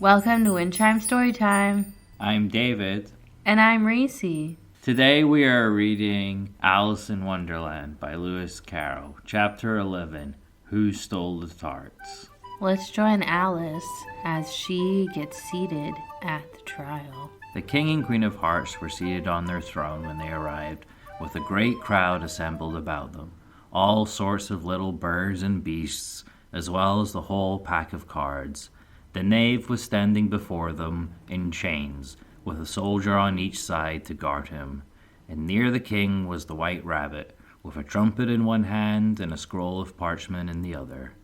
Welcome to Windchime Storytime. I'm David. And I'm Reese. Today we are reading Alice in Wonderland by Lewis Carroll, Chapter 11, Who Stole the Tarts? Let's join Alice as she gets seated at the trial. The King and Queen of Hearts were seated on their throne when they arrived, with a great crowd assembled about them, all sorts of little birds and beasts, as well as the whole pack of cards. The knave was standing before them in chains, with a soldier on each side to guard him, and near the king was the white rabbit, with a trumpet in one hand and a scroll of parchment in the other.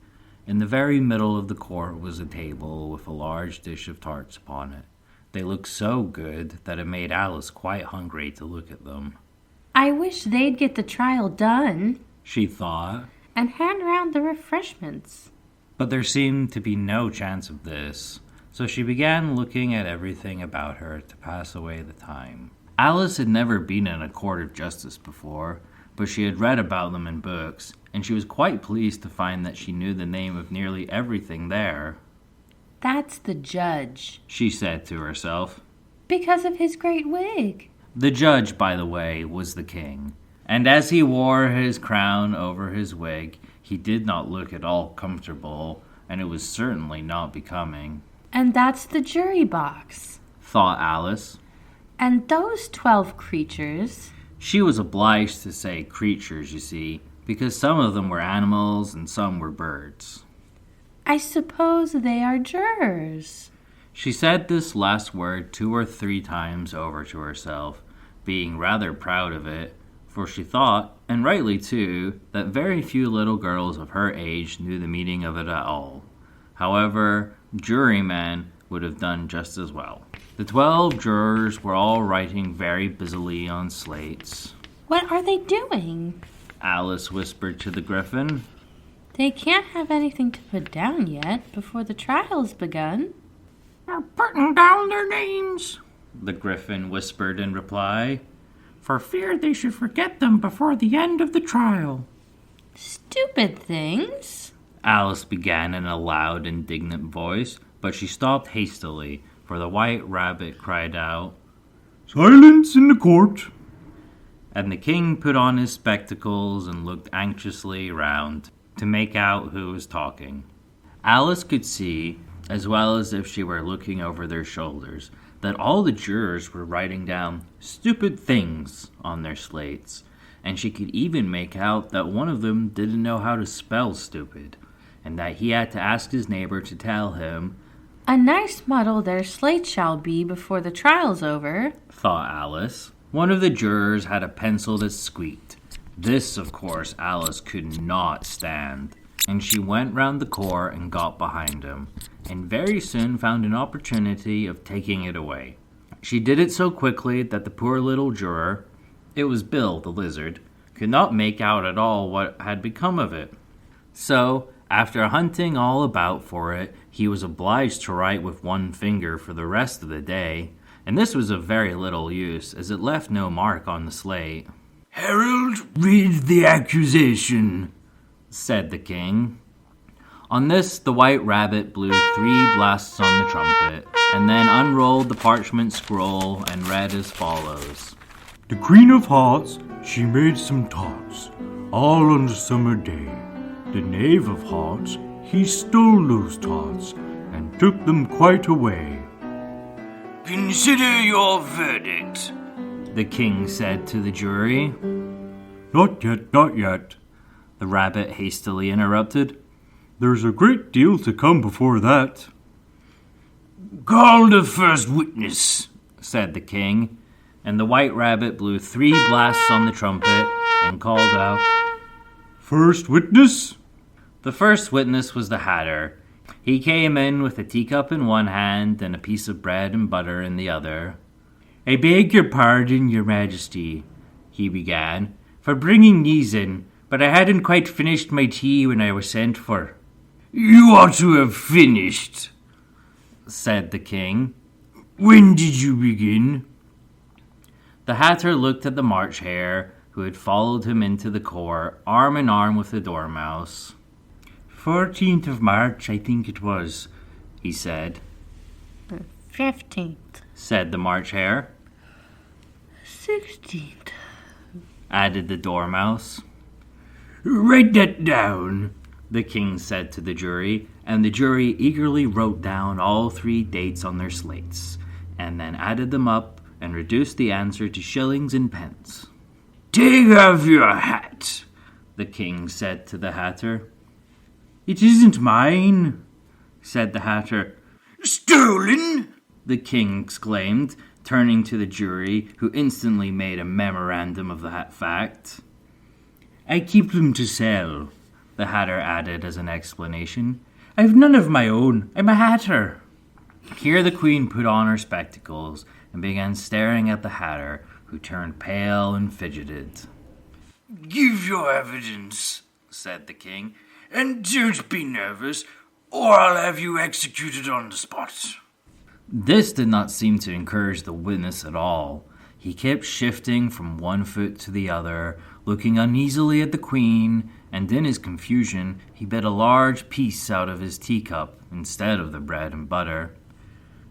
In the very middle of the court was a table with a large dish of tarts upon it. They looked so good that it made Alice quite hungry to look at them. I wish they'd get the trial done, she thought, and hand round the refreshments. But there seemed to be no chance of this, so she began looking at everything about her to pass away the time. Alice had never been in a court of justice before, but she had read about them in books, and she was quite pleased to find that she knew the name of nearly everything there. That's the judge, she said to herself, because of his great wig. The judge, by the way, was the king, and as he wore his crown over his wig, he did not look at all comfortable, and it was certainly not becoming. And that's the jury box, thought Alice. And those 12 creatures. She was obliged to say creatures, you see, because some of them were animals and some were birds. I suppose they are jurors. She said this last word 2 or 3 times over to herself, being rather proud of it, for she thought, and rightly too, that very few little girls of her age knew the meaning of it at all. However, jurymen would have done just as well. The 12 jurors were all writing very busily on slates. What are they doing? Alice whispered to the Griffin. They can't have anything to put down yet before the trial's begun. They're putting down their names, the Griffin whispered in reply, for fear they should forget them before the end of the trial. Stupid things, Alice began in a loud, indignant voice, but she stopped hastily, for the white rabbit cried out, "Silence in the court!" And the king put on his spectacles and looked anxiously round to make out who was talking. Alice could see, as well as if she were looking over their shoulders, that all the jurors were writing down stupid things on their slates, and she could even make out that one of them didn't know how to spell stupid, and that he had to ask his neighbor to tell him. A nice muddle their slate shall be before the trial's over, thought Alice. One of the jurors had a pencil that squeaked. This, of course, Alice could not stand, and she went round the court and got behind him, and very soon found an opportunity of taking it away. She did it so quickly that the poor little juror, it was Bill the lizard, could not make out at all what had become of it. So, after hunting all about for it, he was obliged to write with one finger for the rest of the day, and this was of very little use, as it left no mark on the slate. "Herald, read the accusation," said the king. On this, the white rabbit blew 3 blasts on the trumpet, and then unrolled the parchment scroll and read as follows. "The Queen of Hearts, she made some tarts, all on a summer day. The Knave of Hearts, he stole those tarts, and took them quite away." "Consider your verdict," the king said to the jury. Not yet, not yet," the rabbit hastily interrupted. "There's a great deal to come before that." "Call the first witness," said the king, and the white rabbit blew 3 blasts on the trumpet and called out, "First witness?" The first witness was the Hatter. He came in with a teacup in one hand and a piece of bread and butter in the other. "I beg your pardon, your majesty," he began, "for bringing these in, but I hadn't quite finished my tea when I was sent for." "You ought to have finished," said the king. "When did you begin?" The Hatter looked at the March Hare, who had followed him into the court, arm in arm with the Dormouse. 14th of March, I think it was, he said. 15th. said the March Hare. 16th. Added the Dormouse. Write that down, The king said to the jury, and the jury eagerly wrote down all 3 dates on their slates, and then added them up and reduced the answer to shillings and pence. Take off your hat, The king said to the Hatter. it isn't mine. Said the Hatter. Stolen? The king exclaimed, turning to the jury, who instantly made a memorandum of that fact. I keep them to sell, The Hatter added as an explanation. I've none of my own. I'm a hatter. Here the queen put on her spectacles and began staring at the Hatter, who turned pale and fidgeted. Give your evidence, Said the king. and don't be nervous, or I'll have you executed on the spot. This did not seem to encourage the witness at all. He kept shifting from one foot to the other, looking uneasily at the queen, and in his confusion he bit a large piece out of his teacup instead of the bread and butter.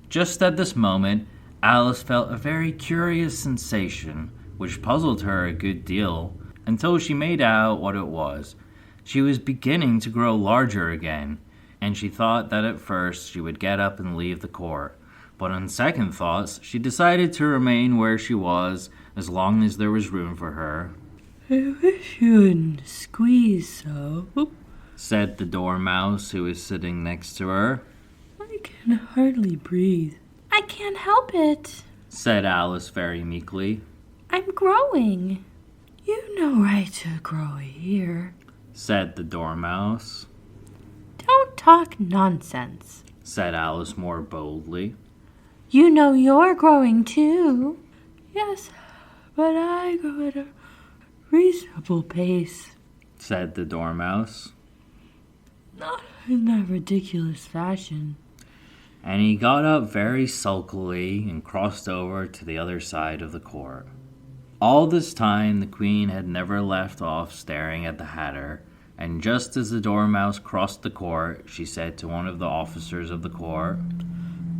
Just at this moment, Alice felt a very curious sensation, which puzzled her a good deal, until she made out what it was. She was beginning to grow larger again, and she thought that at first she would get up and leave the court. But on second thoughts, she decided to remain where she was as long as there was room for her, I wish you wouldn't squeeze so. said the Dormouse, who was sitting next to her. I can hardly breathe. I can't help it. Said Alice very meekly. I'm growing. You know right to grow here. Said the Dormouse. Don't talk nonsense. Said Alice more boldly. You know you're growing too. Yes, but I grow at a reasonable pace. Said the Dormouse. Not in that ridiculous fashion. And he got up very sulkily and crossed over to the other side of the court. All this time the queen had never left off staring at the Hatter, and just as the Dormouse crossed the court, she said to one of the officers of the court,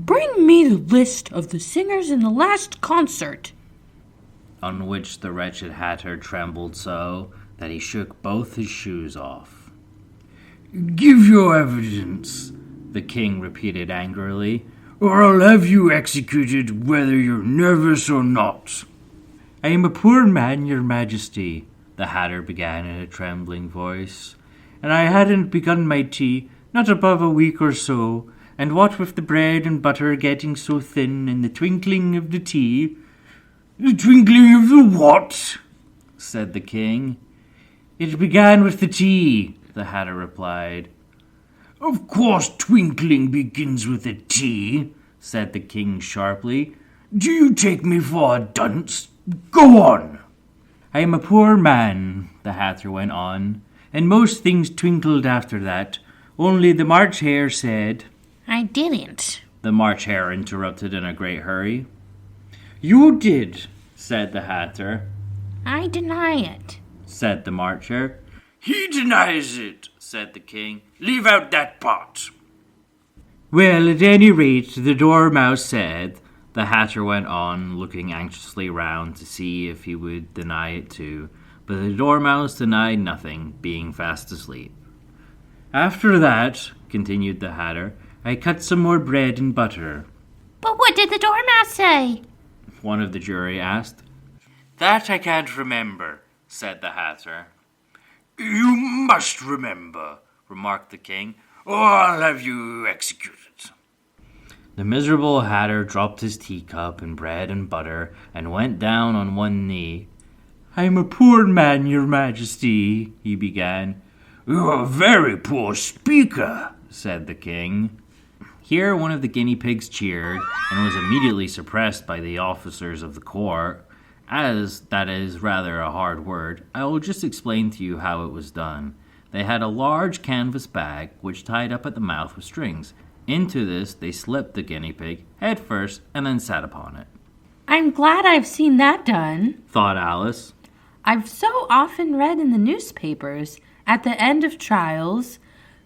Bring me the list of the singers in the last concert. on which the wretched Hatter trembled so that he shook both his shoes off. Give your evidence, The king repeated angrily. or I'll have you executed whether you're nervous or not. I am a poor man, your majesty, the Hatter began in a trembling voice, and I hadn't begun my tea, not above a week or so, and what with the bread and butter getting so thin and the twinkling of the tea. The twinkling of the what? Said the king. It began with the tea, the Hatter replied. Of course twinkling begins with a T, Said the king sharply. Do you take me for a dunce? Go on. I am a poor man, the Hatter went on, and most things twinkled after that. Only the March Hare said... I didn't. The March Hare interrupted in a great hurry. You did, Said the Hatter. I deny it. Said the March Hare. He denies it, Said the king. Leave out that part. Well, at any rate, the Dormouse said, the Hatter went on, looking anxiously round to see if he would deny it too, but the Dormouse denied nothing, being fast asleep. After that, continued the Hatter, I cut some more bread and butter. But what did the Dormouse say? One of the jury asked. That I can't remember, said the Hatter. You must remember, remarked the king, or I'll have you executed. The miserable Hatter dropped his teacup and bread and butter and went down on one knee. I am a poor man, your majesty, he began. You're a very poor speaker, said the king. Here one of the guinea pigs cheered and was immediately suppressed by the officers of the court. As that is rather a hard word, I will just explain to you how it was done. They had a large canvas bag which tied up at the mouth with strings. Into this they slipped the guinea pig head first and then sat upon it. I'm glad I've seen that done, thought Alice. I've so often read in the newspapers, at the end of trials,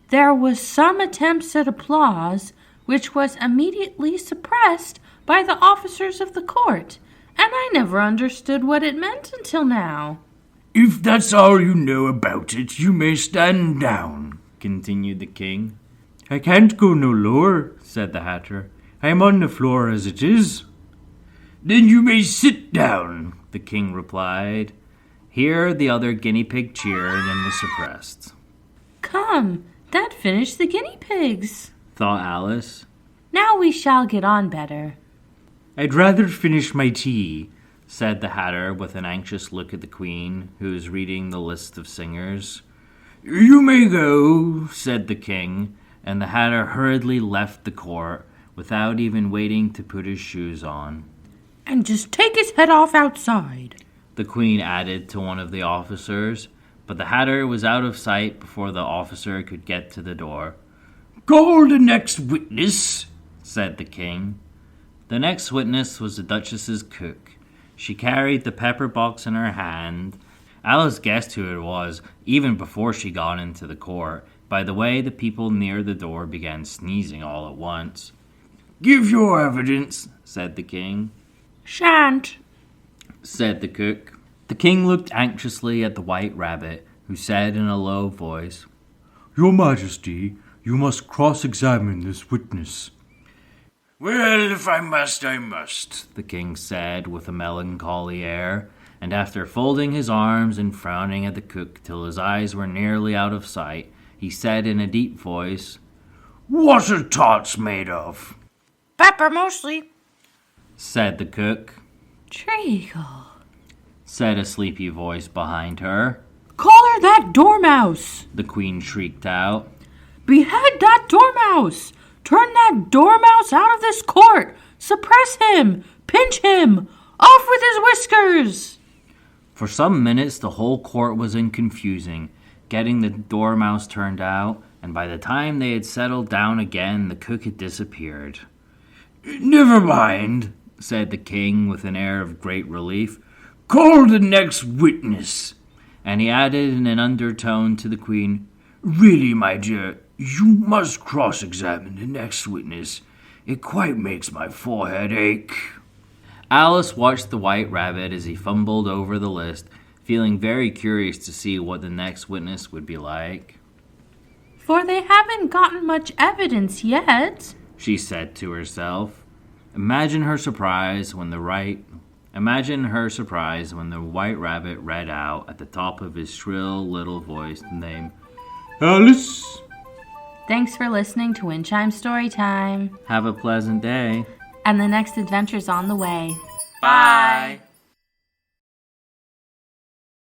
there was some attempts at applause which was immediately suppressed by the officers of the court, and I never understood what it meant until now. If that's all you know about it, you may stand down, continued the king. I can't go no lower, said the Hatter. I am on the floor as it is. Then you may sit down, the king replied. Here the other guinea pig cheered and was suppressed. Come, that finished the guinea pigs, thought Alice. Now we shall get on better. I'd rather finish my tea, said the Hatter with an anxious look at the Queen, who was reading the list of singers. You may go, said the king, and the Hatter hurriedly left the court without even waiting to put his shoes on. And just take his head off outside, the Queen added to one of the officers, but the Hatter was out of sight before the officer could get to the door. Call the next witness, said the king. The next witness was the Duchess's cook. She carried the pepper box in her hand. Alice guessed who it was, even before she got into the court, by the way the people near the door began sneezing all at once. Give your evidence, said the king. Shan't, said the cook. The king looked anxiously at the White Rabbit, who said in a low voice, Your Majesty, you must cross-examine this witness. Well, if I must, I must, the king said with a melancholy air, and after folding his arms and frowning at the cook till his eyes were nearly out of sight, he said in a deep voice, What are tarts made of? Pepper mostly, said the cook. Treacle, said a sleepy voice behind her. Call her that dormouse, the Queen shrieked out. Behead that dormouse! Turn that dormouse out of this court! Suppress him! Pinch him! Off with his whiskers! For some minutes the whole court was in confusion, getting the dormouse turned out, and by the time they had settled down again, the cook had disappeared. Never mind, said the king with an air of great relief. Call the next witness. And he added in an undertone to the Queen, Really, my dear, you must cross-examine the next witness. It quite makes my forehead ache. Alice watched the White Rabbit as he fumbled over the list, feeling very curious to see what the next witness would be like. For they haven't gotten much evidence yet, she said to herself. Imagine her surprise when the White Rabbit read out at the top of his shrill little voice the name Alice. Thanks for listening to Windchime Storytime. Have a pleasant day. And the next adventure's on the way. Bye.